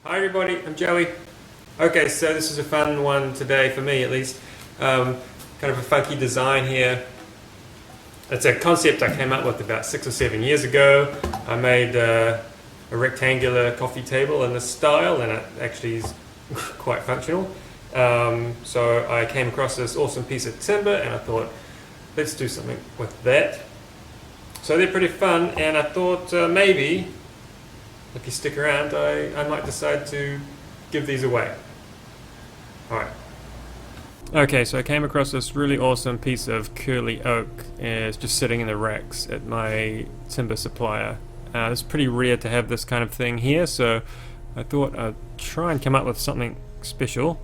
Hi everybody, I'm Joey. Okay, so this is a fun one today for me at least. Kind of a funky design here. It's a concept I came up with about 6 or 7 years ago. I made a rectangular coffee table in this style and it actually is quite functional. So I came across this awesome piece of timber and I thought, let's do something with that. So they're pretty fun and I thought maybe if you stick around, I might decide to give these away. Alright. Okay, so I came across this really awesome piece of curly oak. It's just sitting in the racks at my timber supplier. It's pretty rare to have this kind of thing here, so I thought I'd try and come up with something special.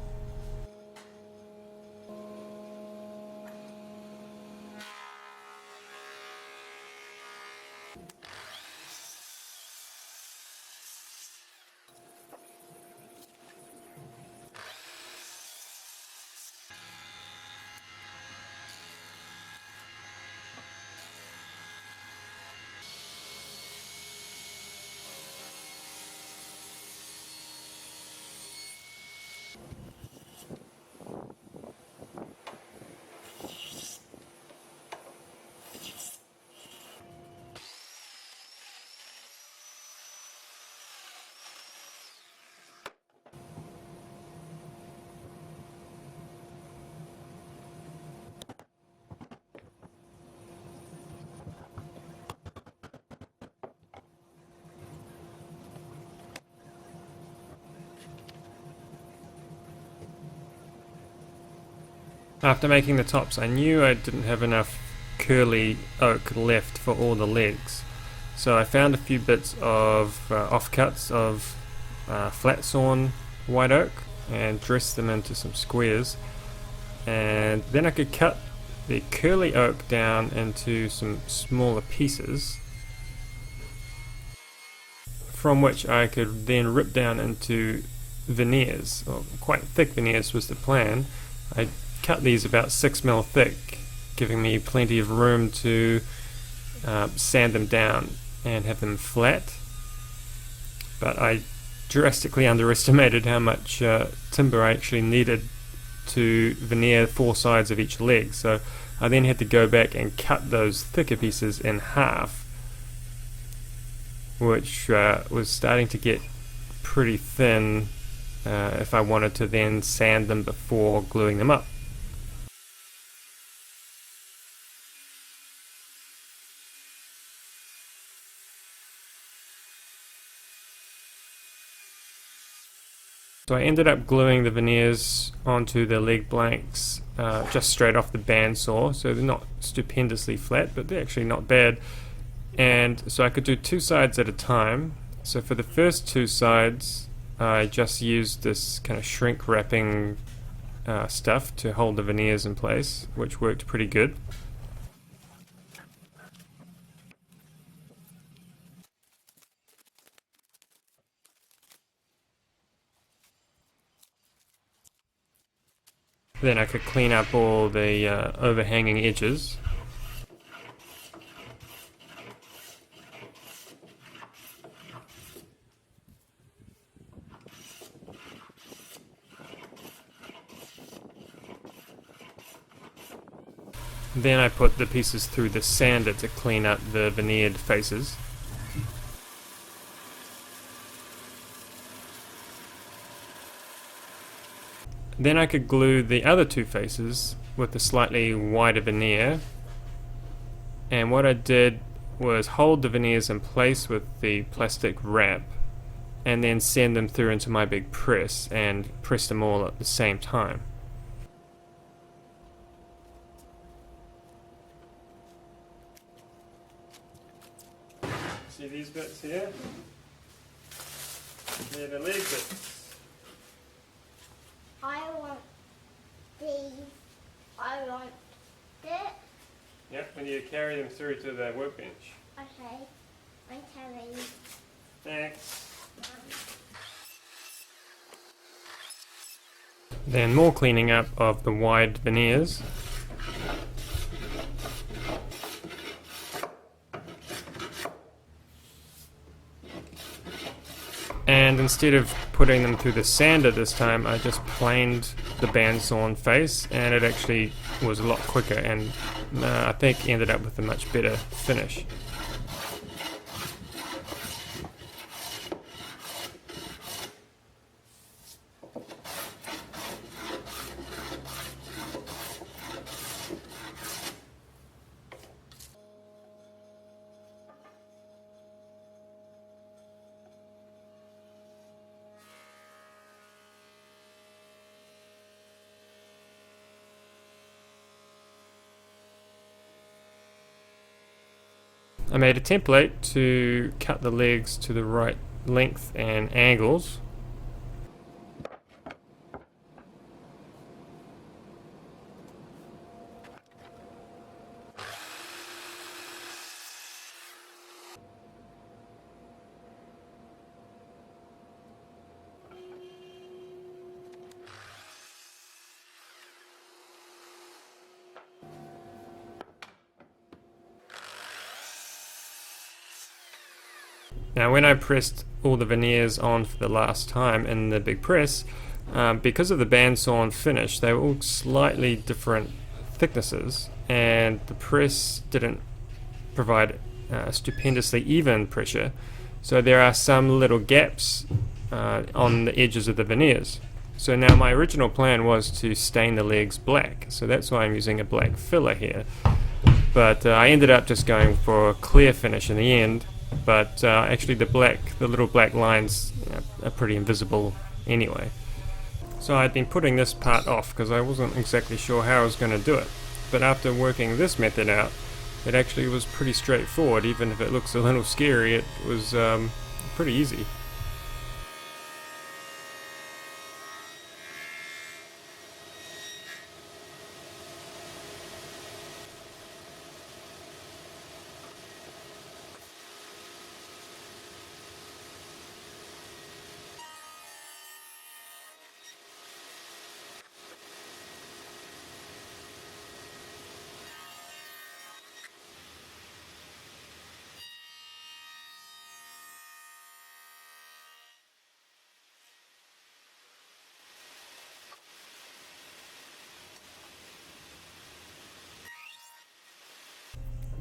After making the tops, I knew I didn't have enough curly oak left for all the legs. So I found a few bits of offcuts of flat sawn white oak and dressed them into some squares. And then I could cut the curly oak down into some smaller pieces, from which I could then rip down into veneers. Well, quite thick veneers was the plan. I cut these about 6 mm thick, giving me plenty of room to sand them down and have them flat. But I drastically underestimated how much timber I actually needed to veneer 4 sides of each leg, so I then had to go back and cut those thicker pieces in half, which was starting to get pretty thin if I wanted to then sand them before gluing them up. So I ended up gluing the veneers onto the leg blanks just straight off the bandsaw, so they're not stupendously flat, but they're actually not bad. And so I could do 2 sides at a time. So for the first 2 sides, I just used this kind of shrink wrapping stuff to hold the veneers in place, which worked pretty good. Then I could clean up all the overhanging edges. Then I put the pieces through the sander to clean up the veneered faces. Then I could glue the other 2 faces with a slightly wider veneer, and what I did was hold the veneers in place with the plastic wrap and then send them through into my big press and press them all at the same time. See these bits here? They're the leg bits. I want these. I want this. Yep, and you carry them through to the workbench. Okay, I'm carrying. Thanks. Then more cleaning up of the wide veneers. And instead of putting them through the sander this time, I just planed the bandsawn face, and it actually was a lot quicker, and I think ended up with a much better finish. I made a template to cut the legs to the right length and angles. Now when I pressed all the veneers on for the last time in the big press, because of the bandsawn finish, they were all slightly different thicknesses, and the press didn't provide stupendously even pressure, so there are some little gaps on the edges of the veneers. So now my original plan was to stain the legs black, so that's why I'm using a black filler here, but I ended up just going for a clear finish in the end. But actually the little black lines are pretty invisible anyway. So I'd been putting this part off because I wasn't exactly sure how I was going to do it. But after working this method out, it actually was pretty straightforward. Even if it looks a little scary, it was pretty easy.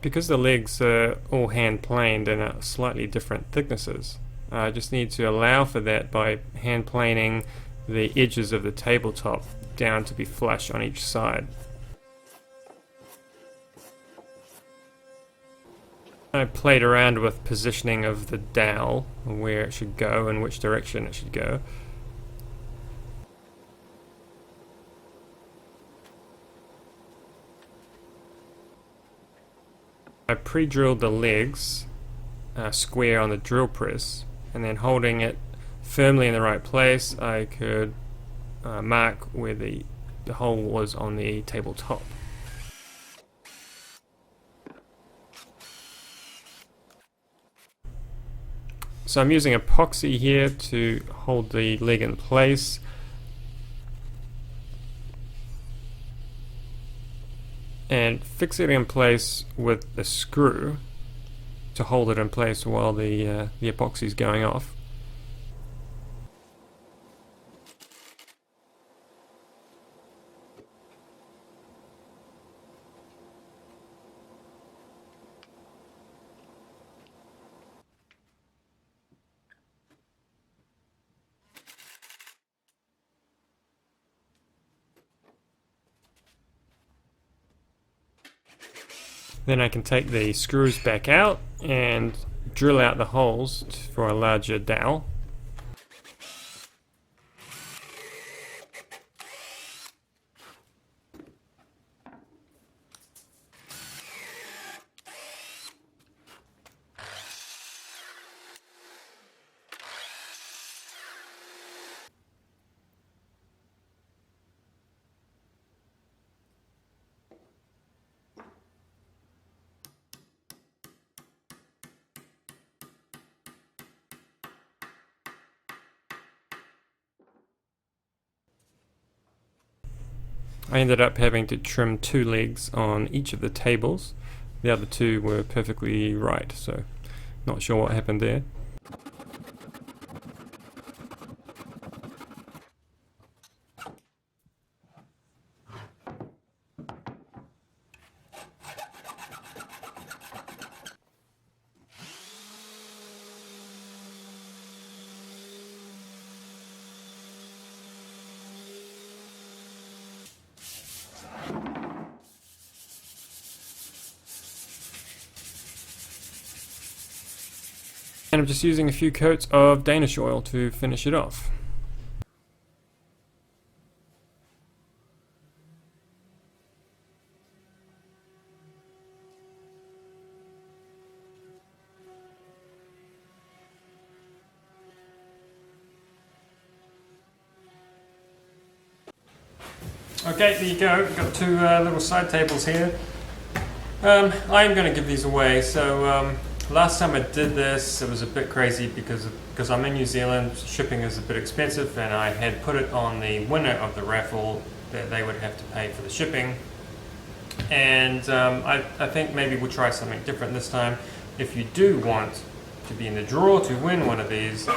Because the legs are all hand planed and are slightly different thicknesses, I just need to allow for that by hand planing the edges of the tabletop down to be flush on each side. I played around with positioning of the dowel, where it should go and which direction it should go. I pre-drilled the legs square on the drill press, and then holding it firmly in the right place, I could mark where the hole was on the tabletop. So I'm using epoxy here to hold the leg in place. And fix it in place with a screw to hold it in place while the epoxy is going off. Then I can take the screws back out and drill out the holes for a larger dowel. I ended up having to trim 2 legs on each of the tables. The other 2 were perfectly right, so not sure what happened there. And I'm just using a few coats of Danish oil to finish it off. Okay, there you go. Got two little side tables here. I'm going to give these away. So last time I did this, it was a bit crazy because I'm in New Zealand. Shipping is a bit expensive, and I had put it on the winner of the raffle that they would have to pay for the shipping. And I think maybe we'll try something different this time. If you do want to be in the draw to win one of these,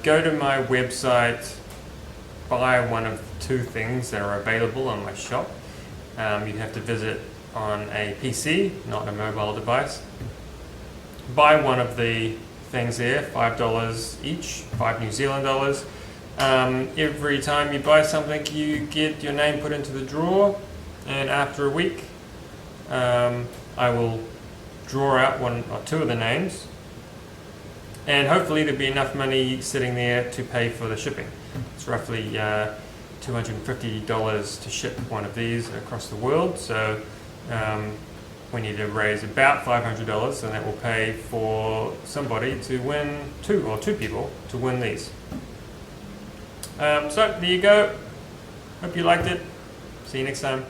go to my website. Buy one of two things that are available on my shop. You have to visit on a PC, not a mobile device. Buy one of the things there, $5 each, 5 New Zealand dollars. Every time you buy something, you get your name put into the draw, and after a week, I will draw out one or two of the names, and hopefully there'll be enough money sitting there to pay for the shipping. It's roughly $250 to ship one of these across the world, so we need to raise about $500, and that will pay for somebody to win two people to win these. So there you go. Hope you liked it. See you next time.